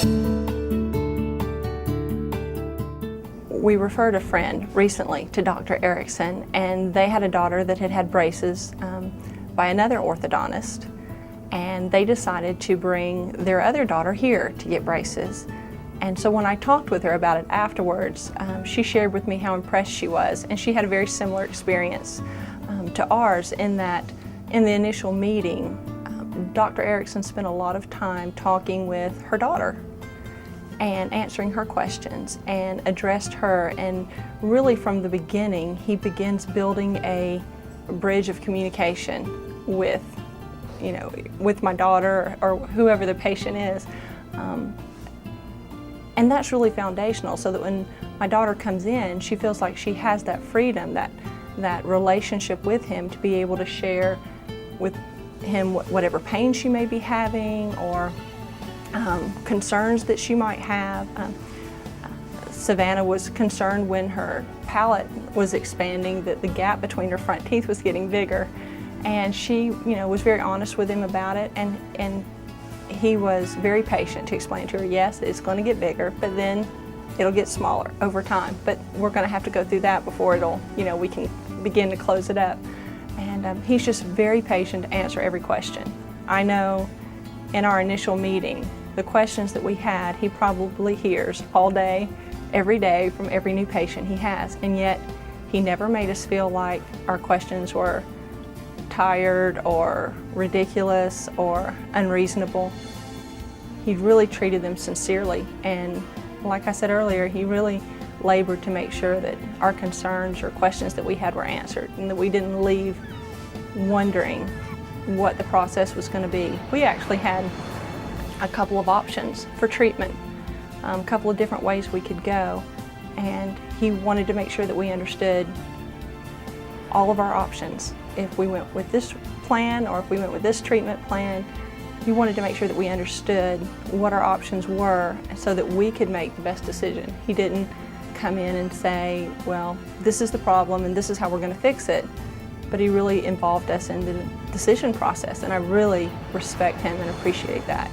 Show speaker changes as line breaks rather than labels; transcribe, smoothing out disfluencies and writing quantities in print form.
We referred a friend recently to Dr. Erickson, and they had a daughter that had had braces by another orthodontist, and they decided to bring their other daughter here to get braces. And so when I talked with her about it afterwards, she shared with me how impressed she was, and she had a very similar experience to ours in that in the initial meeting, Dr. Erickson spent a lot of time talking with her daughter and answering her questions and addressed her, and really from the beginning he begins building a bridge of communication with my daughter or whoever the patient is, and that's really foundational, so that when my daughter comes in, she feels like she has that freedom, that relationship with him, to be able to share with him whatever pain she may be having or concerns that she might have. Savannah was concerned when her palate was expanding that the gap between her front teeth was getting bigger, and she was very honest with him about it, and he was very patient to explain to her, yes, it's going to get bigger, but then it'll get smaller over time, but we're going to have to go through that before we can begin to close it up. And he's just very patient to answer every question. I know in our initial meeting, the questions that we had, he probably hears all day, every day from every new patient he has, and yet he never made us feel like our questions were tired or ridiculous or unreasonable. He really treated them sincerely, and like I said earlier, he really labored to make sure that our concerns or questions that we had were answered, and that we didn't leave wondering what the process was going to be. We actually had a couple of options for treatment, a couple of different ways we could go, and he wanted to make sure that we understood all of our options. If we went with this plan or if we went with this treatment plan, he wanted to make sure that we understood what our options were so that we could make the best decision. He didn't come in and say, well, this is the problem and this is how we're going to fix it, but he really involved us in the decision process, and I really respect him and appreciate that.